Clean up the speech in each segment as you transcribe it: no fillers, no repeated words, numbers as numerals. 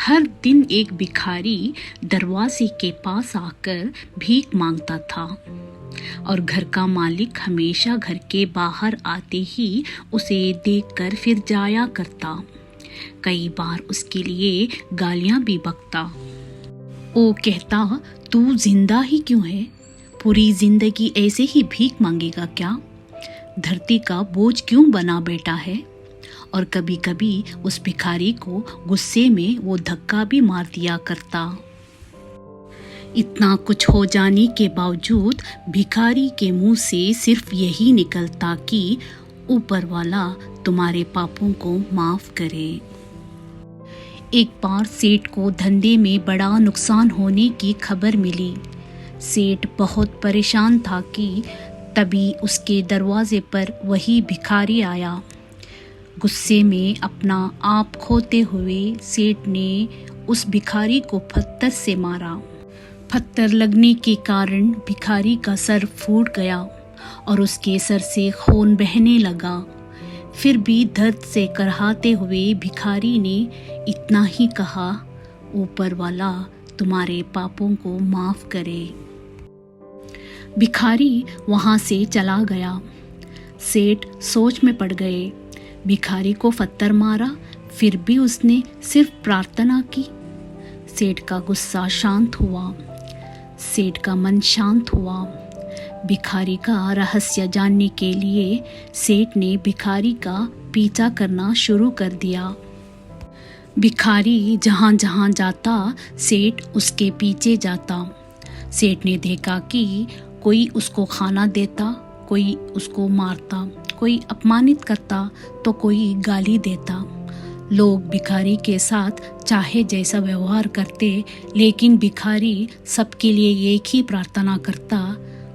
हर दिन एक भिखारी दरवाजे के पास आकर भीख मांगता था और घर का मालिक हमेशा घर के बाहर आते ही उसे देखकर फिर जाया करता। कई बार उसके लिए गालियां भी बकता। वो कहता, तू जिंदा ही क्यों है? पूरी जिंदगी ऐसे ही भीख मांगेगा क्या? धरती का बोझ क्यों बना बैठा है? और कभी कभी उस भिखारी को गुस्से में वो धक्का भी मार दिया करता। इतना कुछ हो जाने के बावजूद भिखारी के मुंह से सिर्फ यही निकलता कि ऊपर वाला तुम्हारे पापों को माफ करे। एक बार सेठ को धंधे में बड़ा नुकसान होने की खबर मिली। सेठ बहुत परेशान था कि तभी उसके दरवाजे पर वही भिखारी आया। गुस्से में अपना आप खोते हुए सेठ ने उस भिखारी को पत्थर से मारा। पत्थर लगने के कारण भिखारी का सर फूट गया और उसके सर से खून बहने लगा। फिर भी दर्द से कराहते हुए भिखारी ने इतना ही कहा, ऊपर वाला तुम्हारे पापों को माफ करे। भिखारी वहां से चला गया। सेठ सोच में पड़ गए। भिखारी को पत्थर मारा, फिर भी उसने सिर्फ प्रार्थना की। सेठ का गुस्सा शांत हुआ। सेठ का मन शांत हुआ। भिखारी का रहस्य जानने के लिए सेठ ने भिखारी का पीछा करना शुरू कर दिया। भिखारी जहाँ जहाँ जाता सेठ उसके पीछे जाता। सेठ ने देखा कि कोई उसको खाना देता, कोई उसको मारता, कोई अपमानित करता तो कोई गाली देता। लोग भिखारी के साथ चाहे जैसा व्यवहार करते, लेकिन भिखारी सबके लिए एक ही प्रार्थना करता,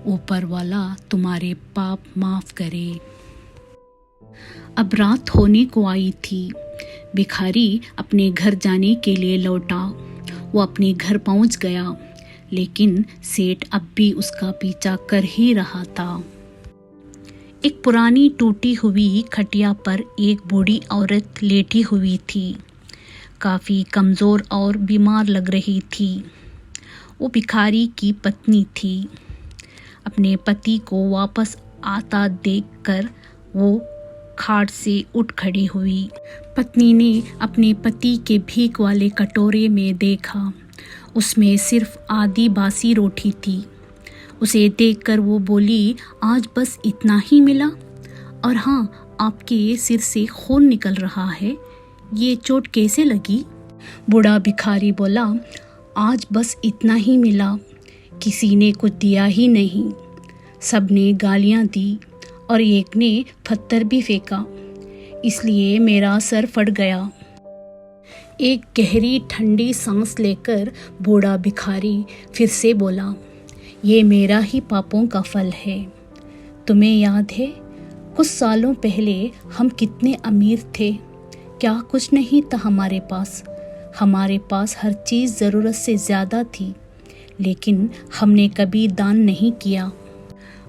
ऊपर वाला तुम्हारे पाप माफ करे। अब रात होने को आई थी। भिखारी अपने घर जाने के लिए लौटा। वो अपने घर पहुंच गया, लेकिन सेठ अब भी उसका पीछा कर ही रहा था। एक पुरानी टूटी हुई खटिया पर एक बूढ़ी औरत लेटी हुई थी। काफ़ी कमज़ोर और बीमार लग रही थी। वो भिखारी की पत्नी थी। अपने पति को वापस आता देखकर वो खाट से उठ खड़ी हुई। पत्नी ने अपने पति के भीख वाले कटोरे में देखा। उसमें सिर्फ आधी बासी रोटी थी। उसे देखकर वो बोली, आज बस इतना ही मिला? और हाँ, आपके सिर से खून निकल रहा है, ये चोट कैसे लगी? बूढ़ा भिखारी बोला, आज बस इतना ही मिला, किसी ने कुछ दिया ही नहीं। सबने गालियाँ दी और एक ने पत्थर भी फेंका, इसलिए मेरा सर फट गया। एक गहरी ठंडी सांस लेकर बूढ़ा भिखारी फिर से बोला, ये मेरा ही पापों का फल है। तुम्हें याद है कुछ सालों पहले हम कितने अमीर थे? क्या कुछ नहीं था हमारे पास? हमारे पास हर चीज़ ज़रूरत से ज़्यादा थी, लेकिन हमने कभी दान नहीं किया।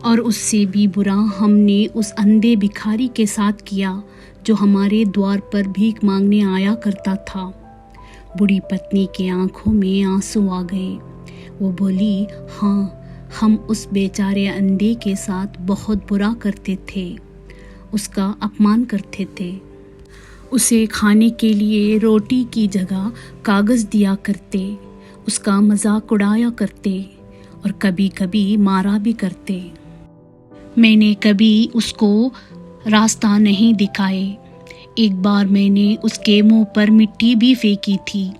और उससे भी बुरा हमने उस अंधे भिखारी के साथ किया जो हमारे द्वार पर भीख मांगने आया करता था। बूढ़ी पत्नी के आंखों में आंसू आ गए। वो बोली, हाँ, हम उस बेचारे अंधे के साथ बहुत बुरा करते थे, उसका अपमान करते थे। उसे खाने के लिए रोटी की जगह कागज़ दिया करते, उसका मजाक उड़ाया करते और कभी कभी मारा भी करते। मैंने कभी उसको रास्ता नहीं दिखाए। एक बार मैंने उसके मुंह पर मिट्टी भी फेंकी थी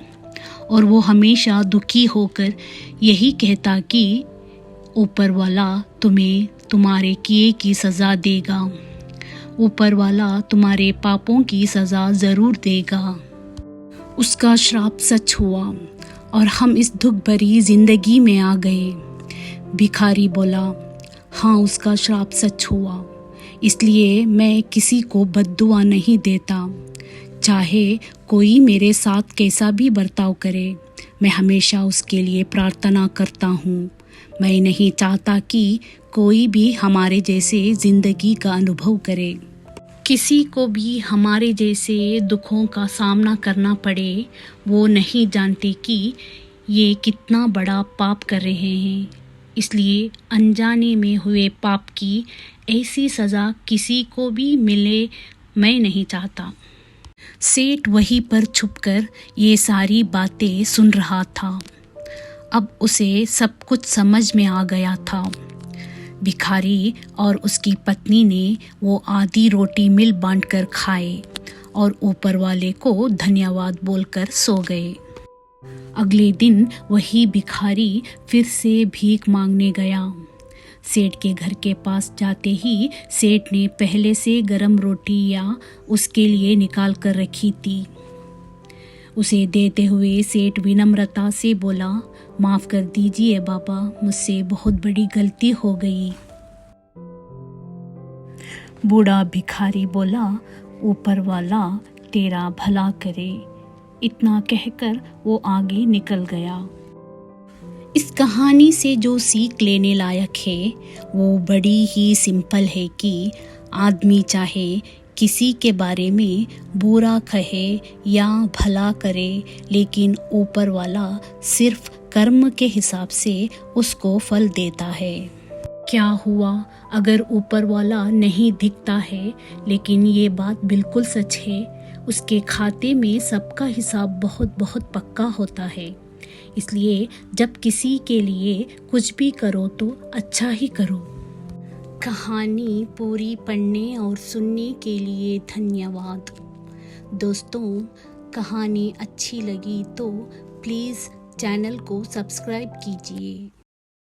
और वो हमेशा दुखी होकर यही कहता कि ऊपर वाला तुम्हें तुम्हारे किए की सज़ा देगा, ऊपर वाला तुम्हारे पापों की सज़ा ज़रूर देगा। उसका श्राप सच हुआ और हम इस दुख भरी जिंदगी में आ गए। भिखारी बोला, हाँ, उसका श्राप सच हुआ, इसलिए मैं किसी को बद्दुआ नहीं देता। चाहे कोई मेरे साथ कैसा भी बर्ताव करे, मैं हमेशा उसके लिए प्रार्थना करता हूँ। मैं नहीं चाहता कि कोई भी हमारे जैसे ज़िंदगी का अनुभव करे। किसी को भी हमारे जैसे दुखों का सामना करना पड़े, वो नहीं जानते कि ये कितना बड़ा पाप कर रहे हैं। इसलिए अनजाने में हुए पाप की ऐसी सज़ा किसी को भी मिले मैं नहीं चाहता। सेठ वहीं पर छुपकर ये सारी बातें सुन रहा था। अब उसे सब कुछ समझ में आ गया था। भिखारी और उसकी पत्नी ने वो आधी रोटी मिल बांटकर खाए और ऊपर वाले को धन्यवाद बोलकर सो गए। अगले दिन वही भिखारी फिर से भीख मांगने गया। सेठ के घर के पास जाते ही सेठ ने पहले से गरम रोटियां उसके लिए निकाल कर रखी थी। उसे देते हुए सेठ विनम्रता से बोला, माफ़ कर दीजिए बाबा, मुझसे बहुत बड़ी गलती हो गई। बूढ़ा भिखारी बोला, ऊपर वाला तेरा भला करे। इतना कहकर वो आगे निकल गया। इस कहानी से जो सीख लेने लायक है वो बड़ी ही सिंपल है कि आदमी चाहे किसी के बारे में बुरा कहे या भला करे, लेकिन ऊपर वाला सिर्फ कर्म के हिसाब से उसको फल देता है। क्या हुआ अगर ऊपर वाला नहीं दिखता है, लेकिन ये बात बिल्कुल सच है, उसके खाते में सबका हिसाब बहुत बहुत पक्का होता है। इसलिए जब किसी के लिए कुछ भी करो तो अच्छा ही करो। कहानी पूरी पढ़ने और सुनने के लिए धन्यवाद। दोस्तों, कहानी अच्छी लगी तो प्लीज़ चैनल को सब्सक्राइब कीजिए।